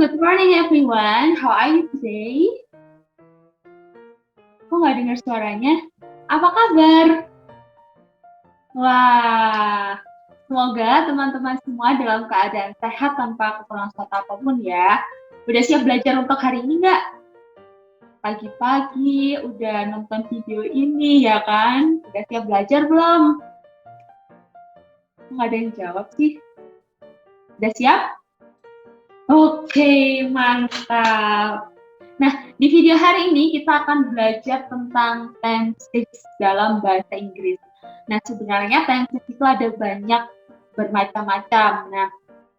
good morning everyone. How are you today? Kok nggak dengar suaranya? Apa kabar? Wah, semoga teman-teman semua dalam keadaan sehat tanpa kekurangan suatu apapun ya. Udah siap belajar untuk hari ini nggak? Pagi-pagi udah nonton video ini ya kan? Udah siap belajar belum? Nggak ada yang jawab sih. Udah siap? Oke, mantap. Nah, di video hari ini kita akan belajar tentang tenses dalam bahasa Inggris. Nah, sebenarnya tenses itu ada banyak bermacam-macam. Nah,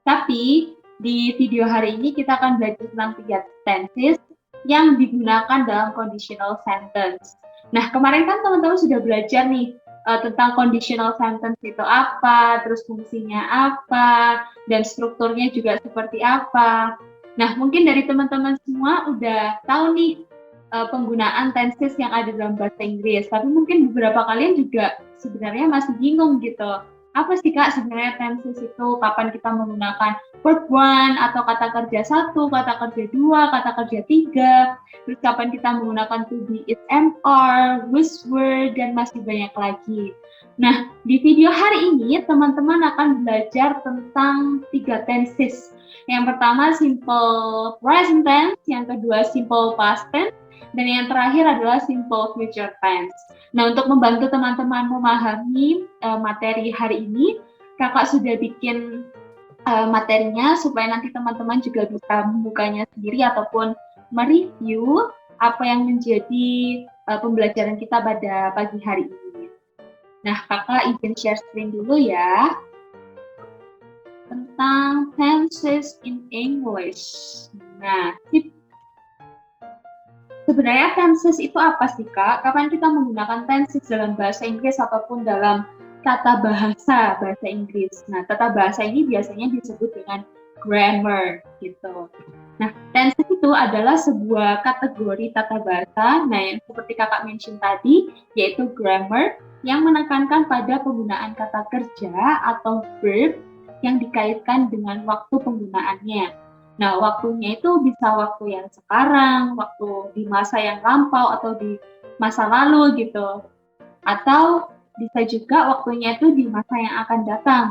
tapi di video hari ini kita akan belajar tentang 3 tenses yang digunakan dalam conditional sentence. Nah, kemarin kan teman-teman sudah belajar nih tentang conditional sentence itu apa, terus fungsinya apa, dan strukturnya juga seperti apa. Nah, mungkin dari teman-teman semua udah tahu nih penggunaan tenses yang ada dalam bahasa Inggris, tapi mungkin beberapa kalian juga sebenarnya masih bingung gitu. Apa sih Kak sebenarnya tenses itu? Kapan kita menggunakan verb 1 atau kata kerja 1, kata kerja 2, kata kerja 3, terus kapan kita menggunakan to be, is, am, are, was, were, dan masih banyak lagi. Nah, di video hari ini teman-teman akan belajar tentang 3 tenses. Yang pertama simple present tense, yang kedua simple past tense, dan yang terakhir adalah simple future tense. Nah, untuk membantu teman-teman memahami materi hari ini, kakak sudah bikin materinya supaya nanti teman-teman juga bisa membukanya sendiri ataupun mereview apa yang menjadi pembelajaran kita pada pagi hari ini. Nah, kakak izin share screen dulu ya. Tentang tenses in English. Nah, sebenarnya tenses itu apa sih Kak? Kapan kita menggunakan tenses dalam bahasa Inggris ataupun dalam tata bahasa Inggris? Nah, tata bahasa ini biasanya disebut dengan grammar gitu. Nah, tenses itu adalah sebuah kategori tata bahasa, nah yang seperti kakak mention tadi, yaitu grammar yang menekankan pada penggunaan kata kerja atau verb yang dikaitkan dengan waktu penggunaannya. Nah, waktunya itu bisa waktu yang sekarang, waktu di masa yang lampau, atau di masa lalu gitu. Atau bisa juga waktunya itu di masa yang akan datang,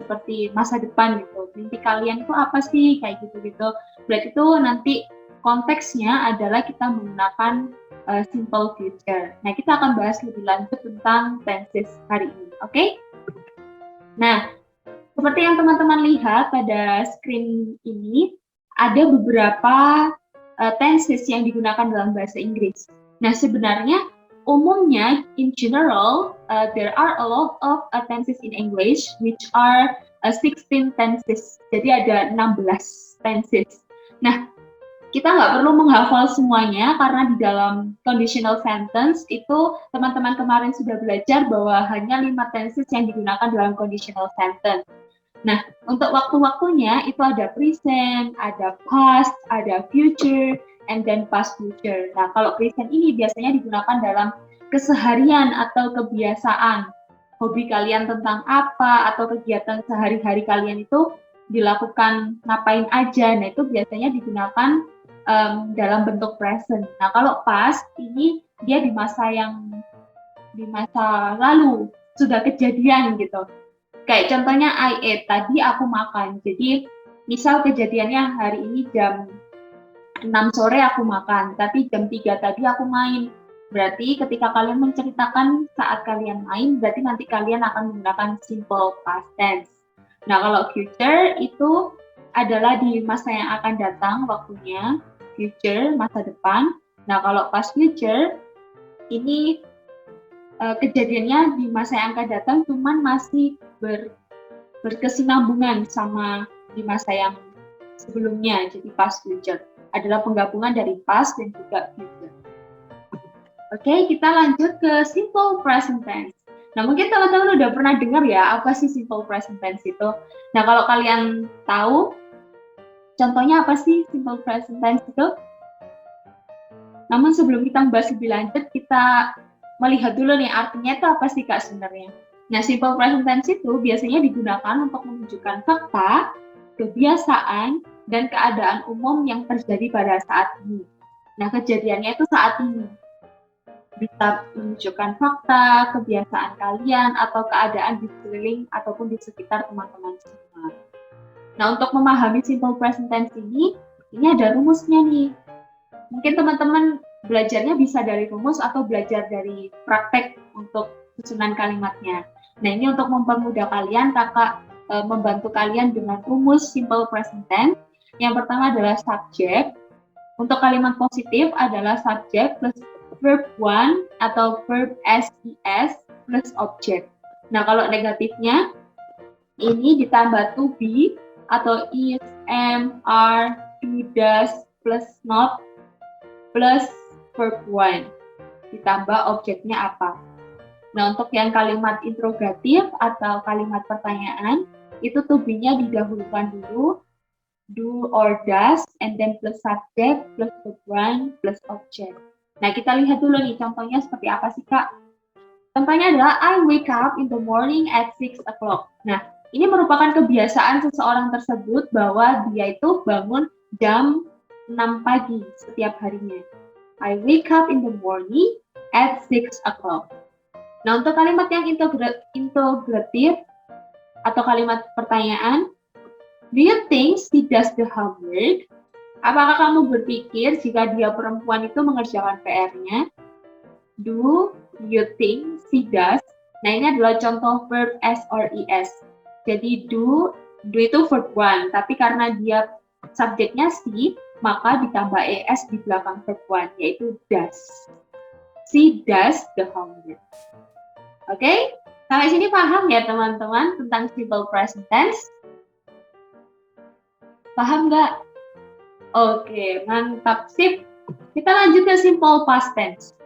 seperti masa depan gitu. Mimpi kalian itu apa sih? Kayak gitu-gitu. Berarti itu nanti konteksnya adalah kita menggunakan simple future. Nah, kita akan bahas lebih lanjut tentang tenses hari ini, oke? Nah, seperti yang teman-teman lihat pada screen ini, ada beberapa tenses yang digunakan dalam bahasa Inggris. Nah, sebenarnya umumnya in general there are a lot of tenses in English which are 16 tenses. Jadi ada 16 tenses. Nah, kita nggak perlu menghafal semuanya karena di dalam conditional sentence itu teman-teman kemarin sudah belajar bahwa hanya 5 tenses yang digunakan dalam conditional sentence. Nah, untuk waktu-waktunya itu ada present, ada past, ada future, and then past future. Nah, kalau present ini biasanya digunakan dalam keseharian atau kebiasaan. Hobi kalian tentang apa atau kegiatan sehari-hari kalian itu dilakukan ngapain aja. Nah, itu biasanya digunakan dalam bentuk present. Nah, kalau past ini dia di masa lalu sudah kejadian gitu. Kayak contohnya I ate, tadi aku makan. Jadi misal kejadiannya hari ini jam 6 sore aku makan, tapi jam 3 tadi aku main. Berarti ketika kalian menceritakan saat kalian main, berarti nanti kalian akan menggunakan simple past tense. Nah, kalau future itu adalah di masa yang akan datang waktunya, future, masa depan. Nah, kalau past future, ini kejadiannya di masa yang akan datang, cuman masih berkesinambungan sama di masa yang sebelumnya. Jadi past future adalah penggabungan dari past dan juga future. Oke, kita lanjut ke simple present tense. Nah, mungkin teman-teman udah pernah dengar ya apa sih simple present tense itu. Nah, kalau kalian tahu contohnya apa sih simple present tense itu? Namun sebelum kita membahas lebih lanjut, kita melihat dulu nih artinya itu apa sih Kak sebenarnya. Nah, simple present tense itu biasanya digunakan untuk menunjukkan fakta, kebiasaan, dan keadaan umum yang terjadi pada saat ini. Nah, kejadiannya itu saat ini. Bisa menunjukkan fakta, kebiasaan kalian, atau keadaan di sekeliling ataupun di sekitar teman-teman semua. Nah, untuk memahami simple present tense ini ada rumusnya nih. Mungkin teman-teman belajarnya bisa dari rumus atau belajar dari praktek untuk susunan kalimatnya. Nah, ini untuk mempermudah kalian, kakak membantu kalian dengan rumus simple present tense. Yang pertama adalah subject. Untuk kalimat positif adalah subject plus verb one atau verb SES plus object. Nah, kalau negatifnya ini ditambah to be atau is, am, are, do, does plus not plus verb one. Ditambah objeknya apa. Nah, untuk yang kalimat interrogatif atau kalimat pertanyaan, itu to be-nya didahulukan dulu, do or does, and then plus subject, plus verb one, plus object. Nah, kita lihat dulu nih contohnya seperti apa sih, Kak? Contohnya adalah I wake up in the morning at 6 o'clock. Nah, ini merupakan kebiasaan seseorang tersebut bahwa dia itu bangun jam 6 pagi setiap harinya. I wake up in the morning at 6 o'clock. Nah, untuk kalimat yang integratif atau kalimat pertanyaan, do you think she does the homework? Apakah kamu berpikir jika dia perempuan itu mengerjakan PR-nya? Do you think she does? Nah, ini adalah contoh verb S or ES. Jadi do itu verb one, tapi karena dia subjeknya she, maka ditambah ES di belakang verb one, yaitu does. She does the homework. Oke? Sampai sini paham ya teman-teman tentang simple present tense? Paham nggak? Oke, mantap, sip. Kita lanjut ke simple past tense.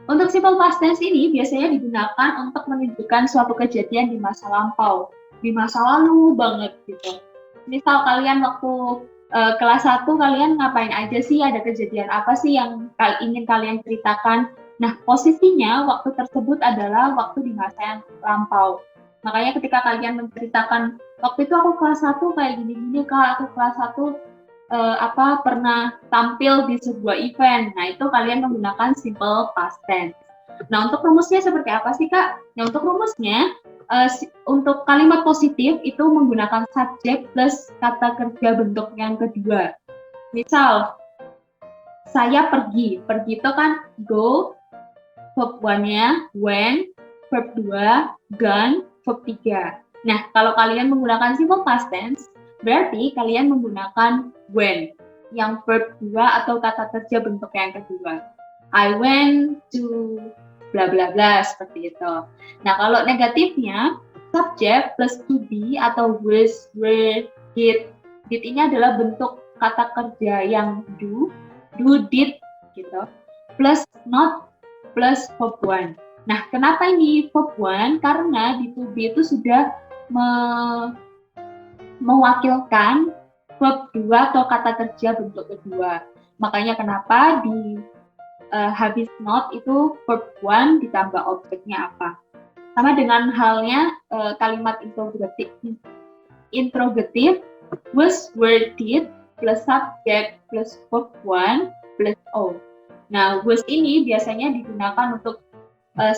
Untuk simple past tense ini biasanya digunakan untuk menunjukkan suatu kejadian di masa lampau, di masa lalu banget gitu. Misal kalian waktu kelas 1 kalian ngapain aja sih, ada kejadian apa sih yang ingin kalian ceritakan. Nah, posisinya waktu tersebut adalah waktu di masa yang lampau. Makanya ketika kalian menceritakan, waktu itu aku kelas 1 kayak gini-gini Kak, aku kelas 1 pernah tampil di sebuah event. Nah, itu kalian menggunakan simple past tense. Nah, untuk rumusnya seperti apa sih, Kak? Nah, untuk rumusnya, untuk kalimat positif itu menggunakan subject plus kata kerja bentuk yang kedua. Misal, saya pergi. Pergi itu kan go, verb one-nya, went, verb 2, gone, verb 3. Nah, kalau kalian menggunakan simple past tense, berarti kalian menggunakan went, yang verb 2 atau kata kerja bentuk yang kedua. I went to bla bla bla, seperti itu. Nah, kalau negatifnya, subject plus to be atau was, were, did. Did ini adalah bentuk kata kerja yang do, did, gitu. Plus not, plus verb one. Nah, kenapa ini verb one? Karena di to be itu sudah mewakilkan verb 2 atau kata kerja bentuk kedua. Makanya kenapa di habis not itu verb one ditambah objeknya apa. Sama dengan halnya kalimat interrogative, was, were, did, plus subject, plus verb one, plus o. Nah, was ini biasanya digunakan untuk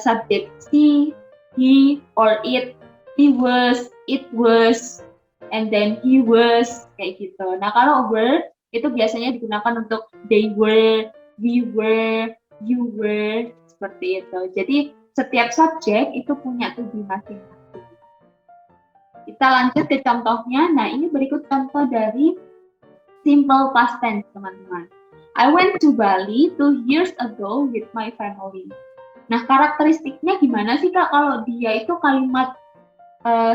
subjek she, he, or it. He was, it was, and then he was, kayak gitu. Nah, kalau were, itu biasanya digunakan untuk they were, we were, you were, seperti itu. Jadi, setiap subjek itu punya to be masing-masing. Kita lanjut ke contohnya. Nah, ini berikut contoh dari simple past tense, teman-teman. I went to Bali 2 years ago with my family. Nah, karakteristiknya gimana sih, Kak, kalau dia itu kalimat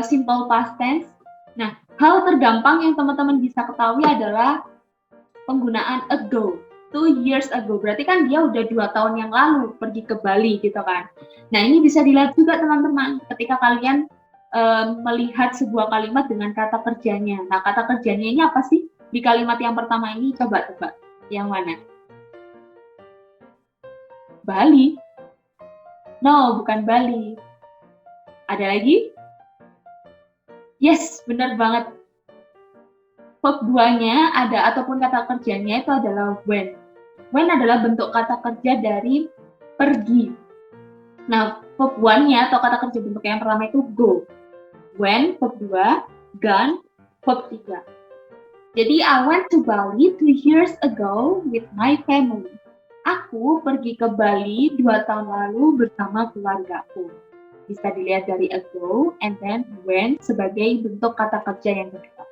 simple past tense? Nah, hal tergampang yang teman-teman bisa ketahui adalah penggunaan ago. 2 years ago, berarti kan dia udah 2 tahun yang lalu pergi ke Bali gitu kan. Nah, ini bisa dilihat juga teman-teman ketika kalian melihat sebuah kalimat dengan kata kerjanya. Nah, kata kerjanya ini apa sih? Di kalimat yang pertama ini coba tebak. Yang mana? Bali. No, bukan Bali. Ada lagi? Yes, benar banget. verb 2-nya ada ataupun kata kerjanya itu adalah when. When adalah bentuk kata kerja dari pergi. Nah, verb 1-nya atau kata kerja bentuk yang pertama itu go. When, verb 2, gone, verb 3. Jadi, I went to Bali 2 years ago with my family. Aku pergi ke Bali 2 tahun lalu bersama keluargaku. Bisa dilihat dari ago and then when sebagai bentuk kata kerja yang kedua.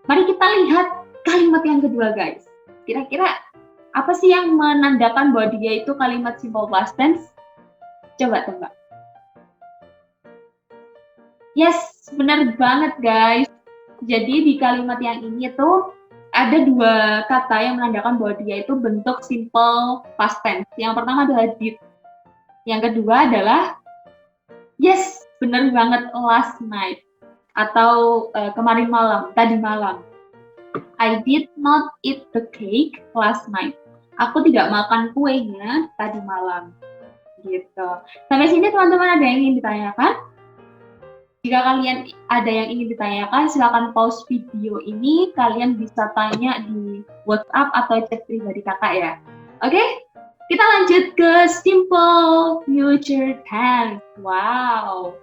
Mari kita lihat kalimat yang kedua, guys. Kira-kira apa sih yang menandakan bahwa dia itu kalimat simple past tense? Coba tebak. Yes, benar banget, guys. Jadi di kalimat yang ini tuh ada 2 kata yang menandakan bahwa dia itu bentuk simple past tense. Yang pertama adalah did. Yang kedua adalah yes, benar banget, last night. Atau kemarin malam, tadi malam. I did not eat the cake last night. Aku tidak makan kuenya tadi malam. Gitu. Sampai sini teman-teman ada yang ingin ditanyakan? Jika kalian ada yang ingin ditanyakan, silakan pause video ini. Kalian bisa tanya di WhatsApp atau chat pribadi kakak ya. Oke? Kita lanjut ke simple future tense. Wow.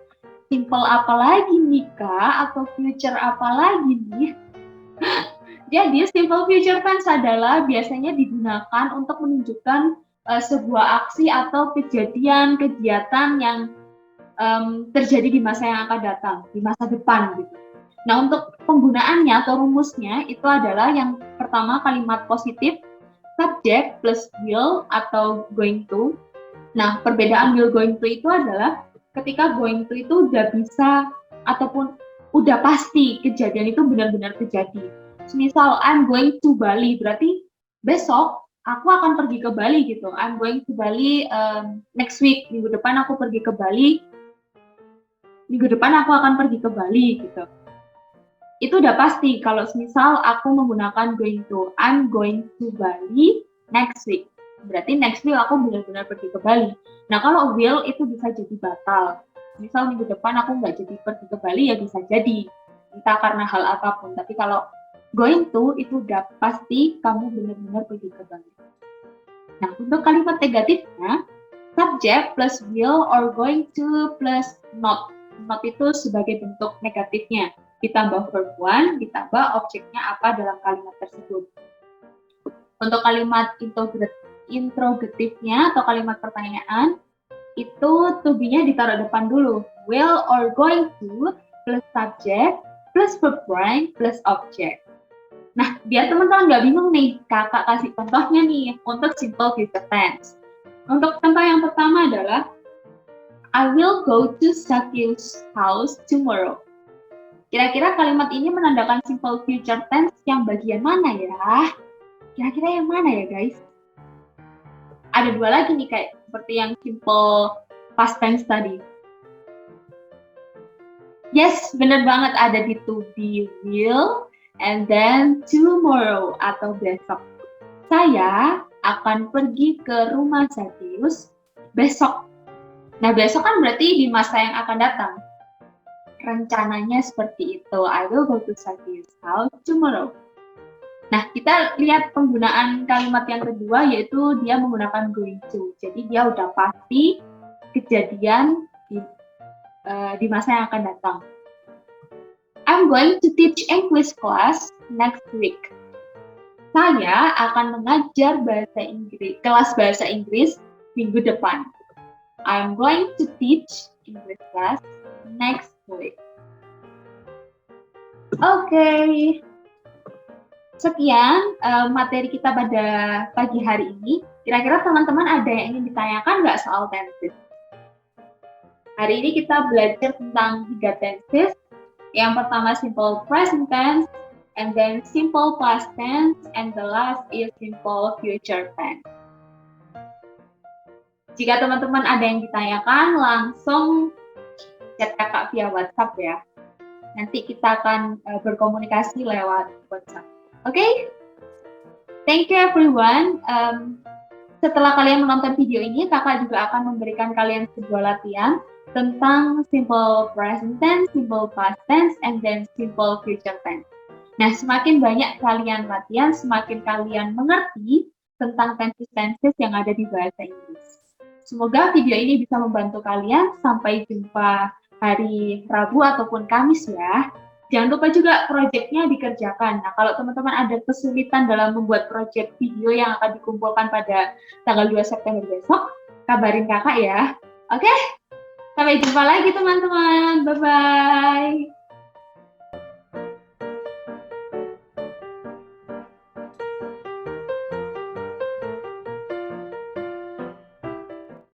Simple apa lagi nih, Kak? Atau future apa lagi nih? Jadi, simple future tense adalah biasanya digunakan untuk menunjukkan sebuah aksi atau kejadian, kegiatan yang terjadi di masa yang akan datang, di masa depan gitu. Nah, untuk penggunaannya atau rumusnya itu adalah yang pertama kalimat positif, subject plus will atau going to. Nah, perbedaan will going to itu adalah ketika going to itu udah bisa ataupun udah pasti kejadian itu benar-benar terjadi. Misal I'm going to Bali, berarti besok aku akan pergi ke Bali gitu. I'm going to Bali next week, minggu depan aku pergi ke Bali. Minggu depan aku akan pergi ke Bali gitu. Itu udah pasti kalau misal aku menggunakan going to. I'm going to Bali next week. Berarti next week aku benar-benar pergi ke Bali. Nah, kalau will itu bisa jadi batal. Misal minggu depan aku nggak jadi pergi ke Bali, ya bisa jadi. Entah karena hal apapun. Tapi kalau going to itu udah pasti kamu benar-benar pergi ke Bali. Nah, untuk kalimat negatifnya, subject plus will or going to plus not. Not itu sebagai bentuk negatifnya. Ditambah verb 1, ditambah objeknya apa dalam kalimat tersebut. Untuk kalimat interrogatifnya atau kalimat pertanyaan, itu to be-nya ditaruh depan dulu. Will or going to plus subject plus verb 1 plus object. Nah, biar teman-teman nggak bingung nih, kakak kasih contohnya nih untuk simple future tense. Untuk contoh yang pertama adalah I will go to Sakyu's house tomorrow. Kira-kira kalimat ini menandakan simple future tense yang bagian mana ya? Kira-kira yang mana ya, guys? Ada 2 lagi nih, kayak seperti yang simple past tense tadi. Yes, benar banget, ada di to be, will, and then tomorrow atau besok. Saya akan pergi ke rumah Sakyus besok. Nah, besok kan berarti di masa yang akan datang. Rencananya seperti itu. I will go to Sakyu's house tomorrow. Nah, kita lihat penggunaan kalimat yang kedua, yaitu dia menggunakan going to. Jadi, dia udah pasti kejadian di masa yang akan datang. I'm going to teach English class next week. Saya akan mengajar kelas bahasa Inggris minggu depan. I'm going to teach English class next week. Oke. Sekian materi kita pada pagi hari ini. Kira-kira teman-teman ada yang ingin ditanyakan nggak soal tenses? Hari ini kita belajar tentang 3 tenses. Yang pertama simple present tense, and then simple past tense, and the last is simple future tense. Jika teman-teman ada yang ditanyakan, langsung chat kakak via WhatsApp ya. Nanti kita akan berkomunikasi lewat WhatsApp. Oke? Thank you everyone. Setelah kalian menonton video ini, kakak juga akan memberikan kalian sebuah latihan tentang simple present tense, simple past tense, and then simple future tense. Nah, semakin banyak kalian latihan, semakin kalian mengerti tentang tenses-tenses yang ada di bahasa Inggris. Semoga video ini bisa membantu kalian. Sampai jumpa hari Rabu ataupun Kamis ya. Jangan lupa juga proyeknya dikerjakan. Nah, kalau teman-teman ada kesulitan dalam membuat proyek video yang akan dikumpulkan pada tanggal 2 September besok, kabarin kakak ya. Oke, sampai jumpa lagi teman-teman. Bye-bye.